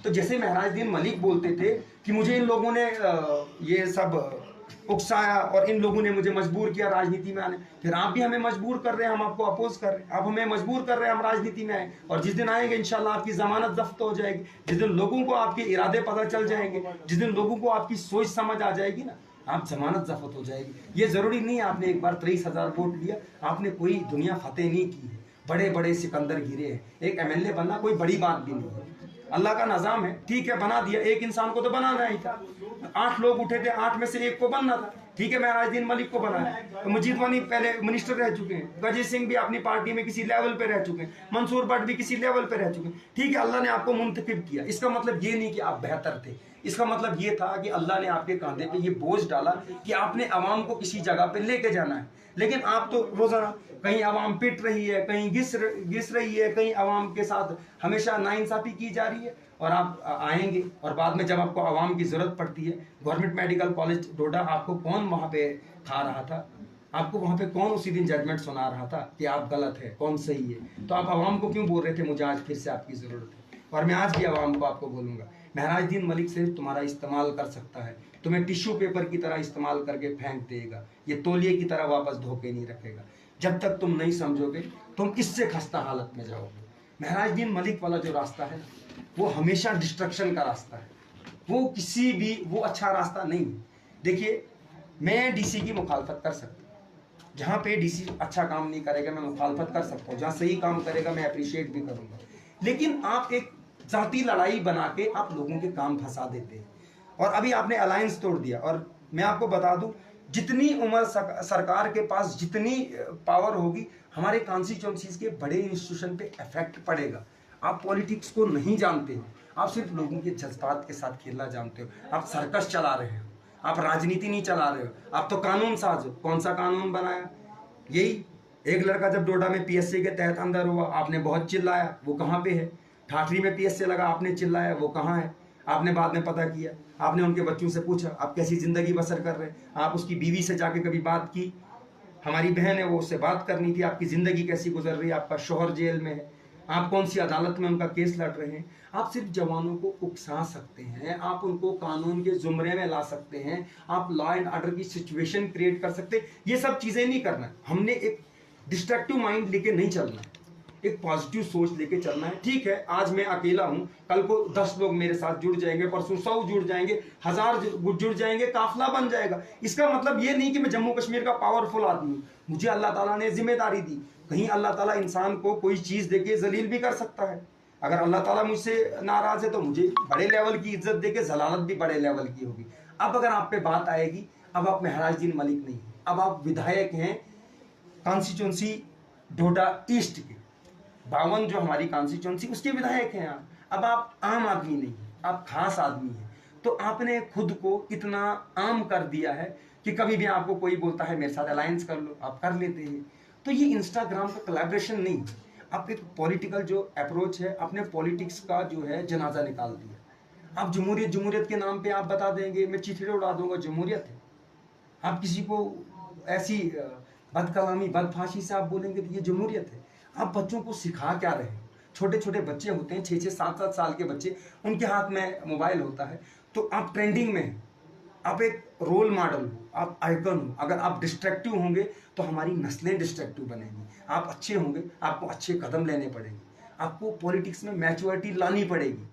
तो जैसे महराजुद्दीन मलिक बोलते थे कि मुझे इन लोगों ने ये सब उकसाया और इन लोगों ने मुझे मजबूर किया राजनीति में आने, फिर आप भी हमें मजबूर कर रहे हैं, हम आपको अपोज कर रहे हैं, आप हमें मजबूर कर रहे हैं हम राजनीति में आए। और जिस दिन आएंगे इंशाल्लाह आपकी जमानत जब्त हो जाएगी, जिस दिन लोगों को आपके इरादे पता चल जाएंगे, जिस दिन लोगों को आपकी सोच समझ आ जाएगी ना, आप जमानत जब्त हो जाएगी। ये जरूरी नहीं है आपने एक बार 23,000 वोट लिया, आपने कोई दुनिया फतेह नहीं की है, बड़े बड़े सिकंदर गिरे हैं। एक एमएलए बनना कोई बड़ी बात भी नहीं है, अल्लाह का निजाम है, ठीक है बना दिया। एक इंसान को तो बनाना ही था, 8 लोग उठे थे, 8 में से एक को बनना था, ठीक है महराजुद्दीन मलिक को बनाया। तो मजीद वानी पहले मिनिस्टर रह चुके हैं, गजीत सिंह भी अपनी पार्टी में किसी लेवल पे रह चुके हैं, मंसूर भट्ट भी किसी लेवल पे रह चुके हैं, ठीक है अल्लाह ने आपको मुंतखब किया। इसका मतलब ये नहीं कि आप बेहतर थे, इसका मतलब ये था कि अल्लाह ने आपके कंधे पे ये बोझ डाला कि आपने अवाम को किसी जगह पे लेके जाना है। लेकिन आप तो रोजाना कहीं अवाम पिट रही है, कहीं घिस रही है, कहीं अवाम के साथ हमेशा नाइंसाफी की जा रही है। और आप आएंगे और बाद में जब आपको अवाम की जरूरत पड़ती है, गवर्नमेंट मेडिकल कॉलेज डोडा आपको कौन वहाँ पे खा रहा था, आपको वहाँ पे कौन उसी दिन जजमेंट सुना रहा था कि आप गलत है कौन सही है, तो आप अवाम को क्यों बोल रहे थे मुझे आज फिर से आपकी ज़रूरत है। और मैं आज भी अवाम को आपको बोलूँगा, महराजुद्दीन मलिक सिर्फ तुम्हारा इस्तेमाल कर सकता है, तुम्हें टिश्यू पेपर की तरह इस्तेमाल करके फेंक देगा, ये तौलिए की तरह वापस धोके नहीं रखेगा। जब तक तुम नहीं समझोगे तुम इससे खस्ता हालत में जाओगे। महराजुद्दीन मलिक वाला जो रास्ता है वो हमेशा डिस्ट्रक्शन का रास्ता है, वो किसी भी वो अच्छा रास्ता नहीं है। देखिए मैं डीसी की मुखालफत कर सकता हूँ, जहाँ पे डीसी अच्छा काम नहीं करेगा मैं मुखालफत कर सकता हूँ, जहाँ सही काम करेगा मैं अप्रिशिएट भी करूँगा। लेकिन आप एक जाती लड़ाई बना के आप लोगों के काम फंसा देते हैं। और अभी आपने अलायंस तोड़ दिया, और मैं आपको बता दूं जितनी उम्र सरकार के पास जितनी पावर होगी, हमारे कॉन्स्टिट्यूंसीज के बड़े इंस्टीट्यूशन पे इफेक्ट पड़ेगा। आप पॉलिटिक्स को नहीं जानते हो, आप सिर्फ लोगों के जज्बात के साथ खेलना जानते हो, आप सर्कस चला रहे हो, आप राजनीति नहीं चला रहे हो, आप तो कानून साज हो। कौन सा कानून बनाया? यही एक लड़का जब डोडा में पीएससी के तहत अंदर हुआ आपने बहुत चिल्लाया, वो कहाँ पे है? ठाठरी में पीएससी लगा आपने चिल्लाया, वो कहाँ है? आपने बाद में पता किया, आपने उनके बच्चों से पूछा आप कैसी जिंदगी बसर कर रहे हैं, आप उसकी बीवी से जाके कभी बात की? हमारी बहन है वो, उससे बात करनी थी, आपकी जिंदगी कैसी गुजर रही है, आपका शौहर जेल में है, आप कौन सी अदालत में उनका केस लड़ रहे हैं। आप सिर्फ जवानों को उकसा सकते हैं, आप उनको कानून के जुमरे में ला सकते हैं, आप लॉ एंड ऑर्डर की सिचुएशन क्रिएट कर सकते हैं। ये सब चीजें नहीं करना, हमने एक डिस्ट्रक्टिव माइंड लेके नहीं चलना, एक पॉजिटिव सोच लेके चलना है। ठीक है आज मैं अकेला हूं, कल को 10 लोग मेरे साथ जुड़ जाएंगे, परसों 100 जुड़ जाएंगे, 1000 जुड़ जाएंगे, काफिला बन जाएगा। इसका मतलब ये नहीं कि मैं जम्मू कश्मीर का पावरफुल आदमी हूं, मुझे अल्लाह ताला ने जिम्मेदारी दी। कहीं अल्लाह ताला इंसान को कोई चीज देके जलील भी कर सकता है। अगर अल्लाह ताला मुझसे नाराज है तो मुझे बड़े लेवल की इज्जत देके जलालत भी बड़े लेवल की होगी। अब अगर आप पे बात आएगी, अब आप महराजुद्दीन मलिक नहीं, अब आप विधायक हैं कॉन्स्टिट्यूंसी डोडा ईस्ट के, 52 जो हमारी कॉन्स्टिट्यूंसी उसके विधायक हैं आप। अब आप आम आदमी नहीं, आप खास आदमी हैं। तो आपने खुद को इतना आम कर दिया है कि कभी भी आपको कोई बोलता है मेरे साथ अलायंस कर लो, आप कर लेते हैं। तो ये इंस्टाग्राम का कोलैबोरेशन नहीं, आप एक पॉलिटिकल जो अप्रोच है, अपने पॉलिटिक्स का जो है जनाजा निकाल दिया। आप जमहूरियत जमहूरियत के नाम पे आप बता देंगे, मैं चिथड़े उड़ा दूंगा, जमहूरियत है। आप किसी को ऐसी बदकलामी बदफाशी से आप बोलेंगे तो ये जमहूरियत है। आप बच्चों को सिखा क्या रहे हैं? छोटे छोटे बच्चे होते हैं, 6-6 7-7 साल के बच्चे, उनके हाथ में मोबाइल होता है, तो आप ट्रेंडिंग में हैं, आप एक रोल मॉडल हो, आप आइकन हो। अगर आप डिस्ट्रक्टिव होंगे तो हमारी नस्लें डिस्ट्रक्टिव बनेंगी। आप अच्छे होंगे, आपको अच्छे कदम लेने पड़ेंगे, आपको पॉलिटिक्स में मैच्योरिटी लानी पड़ेगी।